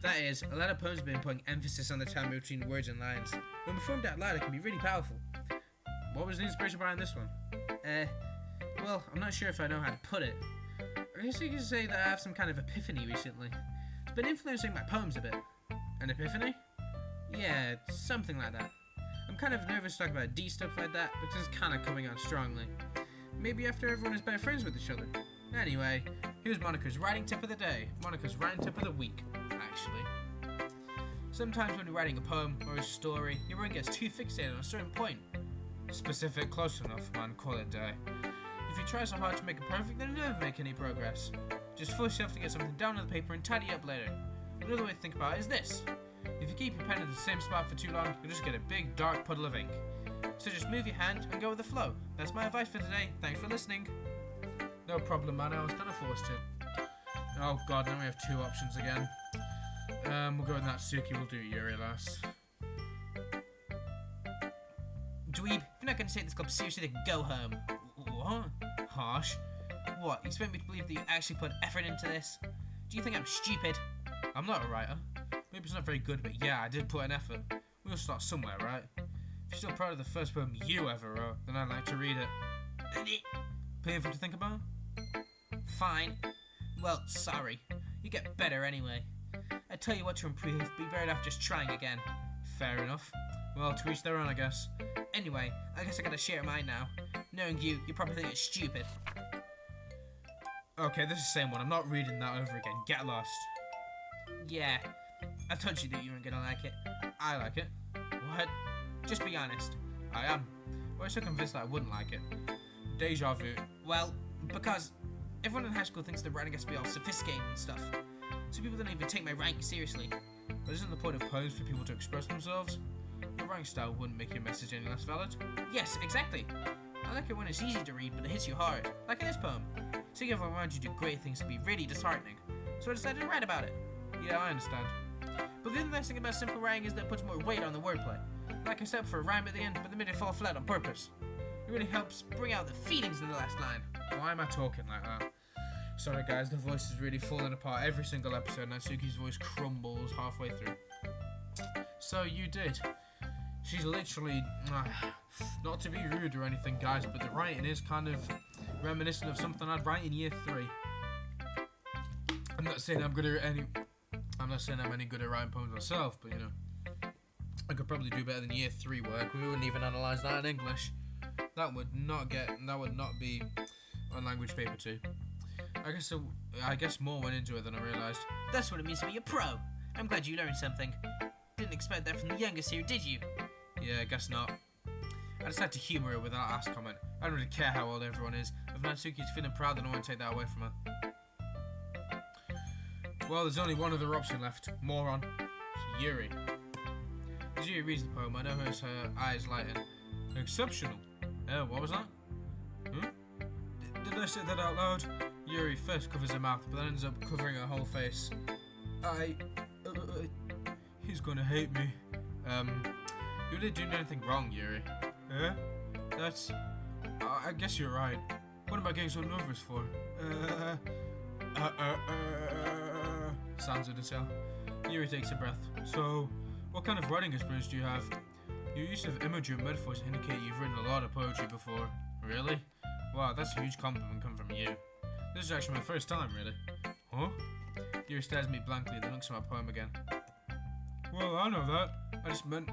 That is, a lot of poems have been putting emphasis on the time between words and lines. When performed out loud, it can be really powerful. What was the inspiration behind this one? Well, I'm not sure if I know how to put it. I guess you could say that I have some kind of epiphany recently. It's been influencing my poems a bit. An epiphany? Yeah, something like that. I'm kind of nervous to talk about deep stuff like that, because it's kind of coming on strongly. Maybe after everyone is better friends with each other. Anyway, here's Monica's writing tip of the day. Monica's writing tip of the week, actually. Sometimes when you're writing a poem or a story, your brain gets too fixated on a certain point. Specific, close enough, man, call it a day. If you try so hard to make it perfect, then you'll never make any progress. Just force yourself to get something down on the paper and tidy up later. Another way to think about it is this. If you keep your pen in the same spot for too long, you'll just get a big dark puddle of ink. So just move your hand and go with the flow. That's my advice for today. Thanks for listening. No problem, man. I was kind of forced to. Oh god, now we have two options again. We'll go with Natsuki. We'll do Yuri last. Dweeb, if you're not going to take this club seriously, then go home. What? Harsh. What, you expect me to believe that you actually put effort into this? Do you think I'm stupid? I'm not a writer. Maybe it's not very good, but yeah, I did put an effort. We'll start somewhere, right? If you're still proud of the first poem you ever wrote, then I'd like to read it. Painful to think about? Fine. Well, sorry. You get better anyway. I tell you what, to improve, be better off just trying again. Fair enough. Well, to each their own, I guess. Anyway, I guess I gotta share mine now. Knowing you probably think it's stupid. Okay, this is the same one. I'm not reading that over again. Get lost. Yeah, I told you that you weren't gonna like it. I like it. What? Just be honest. I am. Why are you so convinced that I wouldn't like it? Deja vu. Well, because everyone in high school thinks that writing has to be all sophisticated and stuff. So people don't even take my writing seriously. But isn't the point of poems for people to express themselves? Your writing style wouldn't make your message any less valid. Yes, exactly. I like it when it's easy to read, but it hits you hard. Like in this poem. Seeing everyone around you do great things can be really disheartening. So I decided to write about it. Yeah, I understand. But the nice thing about simple writing is that it puts more weight on the wordplay. Like I said for a rhyme at the end, but they made it fall flat on purpose. It really helps bring out the feelings in the last line. Why am I talking like that? Sorry guys, the voice is really falling apart every single episode. Natsuki's voice crumbles halfway through. So you did. She's literally, not to be rude or anything guys, but the writing is kind of reminiscent of something I'd write in year 3. I'm not saying I'm any good at writing poems myself, but you know, I could probably do better than year 3 work. We wouldn't even analyse that in English. That would not be on language paper 2. I guess more went into it than I realised. That's what it means to be a pro. I'm glad you learned something. Didn't expect that from the youngest here, did you? Yeah, I guess not. I just had to humour her with that last comment. I don't really care how old everyone is. If Natsuki's feeling proud, then I won't take that away from her. Well, there's only one other option left. Moron. It's Yuri. As Yuri reads the poem, I notice her eyes lighten. Exceptional. What was that? Did I say that out loud? Yuri first covers her mouth, but then ends up covering her whole face. He's gonna hate me. You didn't do anything wrong, Yuri. That's... I guess you're right. What am I getting so nervous for? Sounds of the cell. Yuri takes a breath. So, what kind of writing experience do you have? Your use of imagery and metaphors indicate you've written a lot of poetry before. Really? Wow, that's a huge compliment coming from you. This is actually my first time, really. Huh? Yuri stares at me blankly, then looks at my poem again. Well, I know that. I just meant,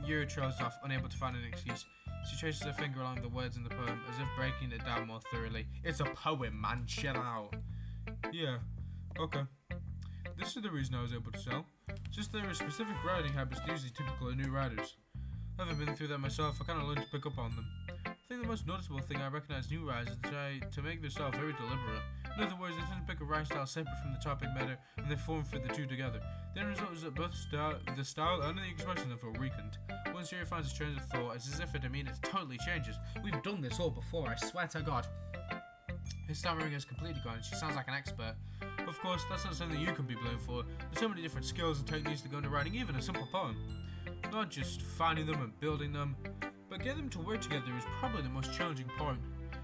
Yuri trails off, unable to find an excuse. She traces her finger along the words in the poem, as if breaking it down more thoroughly. It's a poem, man. Chill out. Yeah. Okay. This is the reason I was able to tell. Just there are specific writing habits usually typical of new writers. Having been through that myself, I kind of learned to pick up on them. I think the most noticeable thing I recognize new writers is to make their style very deliberate. In other words, they tend to pick a writing style separate from the topic matter, and they form fit the two together. The end result is that both the style and the expression of it are weakened. Once Yuri finds a train of thought, it's as if her demeanor totally changes. We've done this all before, I swear to God. His stammering is completely gone, and she sounds like an expert. Of course, that's not something you can be blamed for. There's so many different skills and techniques that go into writing even a simple poem. Not just finding them and building them, but getting them to work together is probably the most challenging part.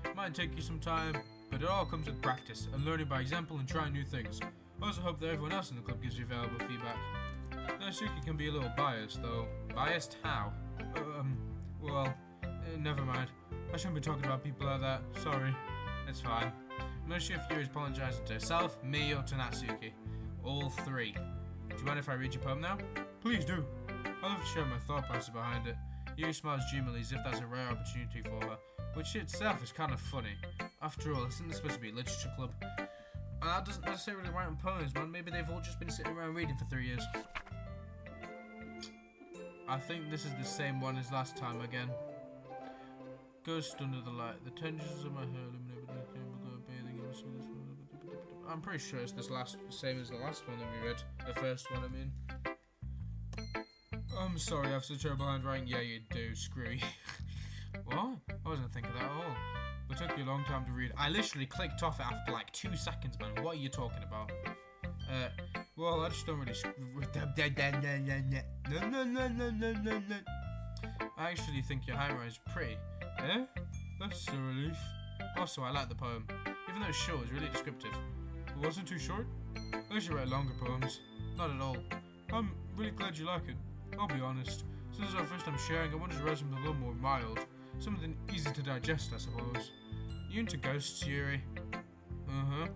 It might take you some time, but it all comes with practice and learning by example and trying new things. I also hope that everyone else in the club gives you valuable feedback. Natsuki can be a little biased, though. Biased how? Never mind. I shouldn't be talking about people like that. Sorry. It's fine. I'm not sure if Yuri's apologizing to herself, me, or to Natsuki. All 3. Do you mind if I read your poem now? Please do. I'd love to share my thought process behind it. Yuri smiles dreamily as if that's a rare opportunity for her, which itself is kind of funny. After all, isn't this supposed to be a literature club? And that doesn't necessarily write in poems, man. Maybe they've all just been sitting around reading for 3 years. I think this is the same one as last time again. Ghost under the light. The tensions of my hair illuminate bathing in the sun. I'm pretty sure it's this same as the last one that we read. The first one, I mean. I'm sorry, I have such terrible handwriting. Yeah, you do. Screw you. What? I wasn't thinking that at all. It took you a long time to read. I literally clicked off it after like 2 seconds, man. What are you talking about? Well, I just don't really... I actually think your handwriting is pretty. Eh? That's a relief. Also, I like the poem. Even though it's short, it's really descriptive. It wasn't too short? I usually write longer poems. Not at all. I'm really glad you like it. I'll be honest. Since it's our first time sharing, I wanted to write something a little more mild. Something easy to digest, I suppose. You into ghosts, Yuri? Uh-huh.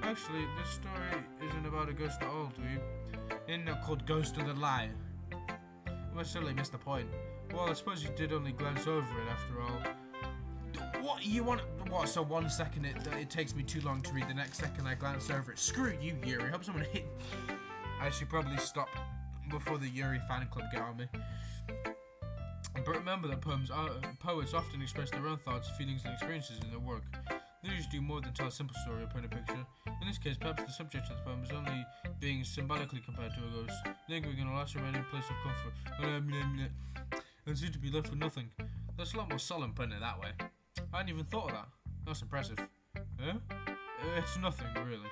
Actually, this story isn't about a ghost at all, dweeb. Isn't it called Ghost of the Lie? I must certainly missed the point. Well, I suppose you did only glance over it after all. What, you want... What, so 1 second it takes me too long to read, the next second I glance over it. Screw you, Yuri. Hope someone hit... I should probably stop before the Yuri fan club get on me. But remember that poets often express their own thoughts, feelings and experiences in their work. They usually do more than tell a simple story or paint a picture. In this case, perhaps the subject of the poem is only being symbolically compared to a ghost, lingering in a last remaining place of comfort, and seem to be left with nothing. That's a lot more solemn putting it that way. I hadn't even thought of that. That's impressive. Eh? It's nothing, really.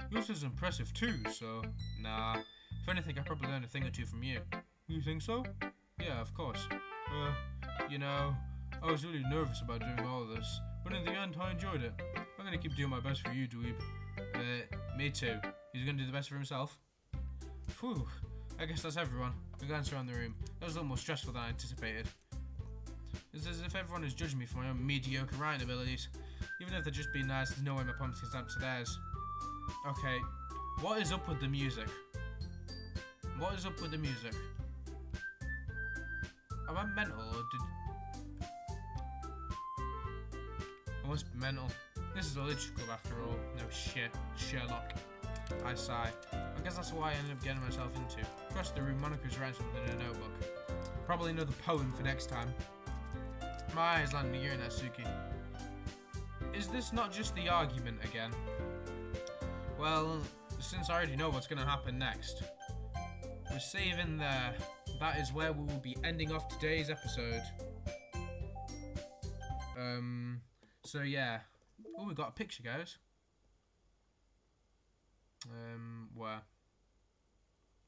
Yours is impressive too, so... Nah. If anything, I probably learned a thing or two from you. You think so? Yeah, of course. You know, I was really nervous about doing all of this, but in the end, I enjoyed it. I'm gonna keep doing my best for you, dweeb. Me too. He's gonna do the best for himself? Phew. I guess that's everyone. I glance around the room. That was a little more stressful than I anticipated. It's as if everyone is judging me for my own mediocre writing abilities. Even if they're just being nice, there's no way my poems can stand up to theirs. Okay, what is up with the music? What is up with the music? Am I mental or did... I must be mental. This is a literature club after all. No shit. Sherlock. I sigh. I guess that's why I ended up getting myself into. Across the room, Monica's writing something in a notebook. Probably another poem for next time. My eyes land on Yuri and Natsuki. Is this not just the argument again? Well, since I already know what's going to happen next, we're saving there. That is where we will be ending off today's episode. So yeah. Oh, we got a picture, guys. Where?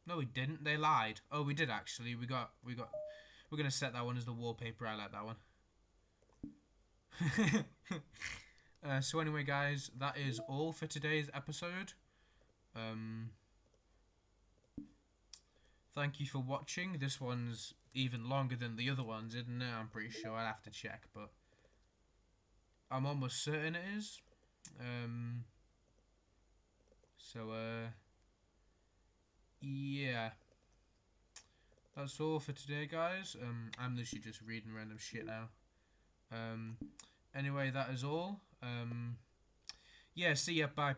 No, we didn't. They lied. Oh, we did actually. We're gonna set that one as the wallpaper. I like that one. So anyway, guys, that is all for today's episode. Thank you for watching. This one's even longer than the other ones, isn't it? I'm pretty sure. I'll have to check, but I'm almost certain it is. Yeah. That's all for today, guys. I'm literally just reading random shit now. Anyway, that is all. Yeah, see ya. Bye.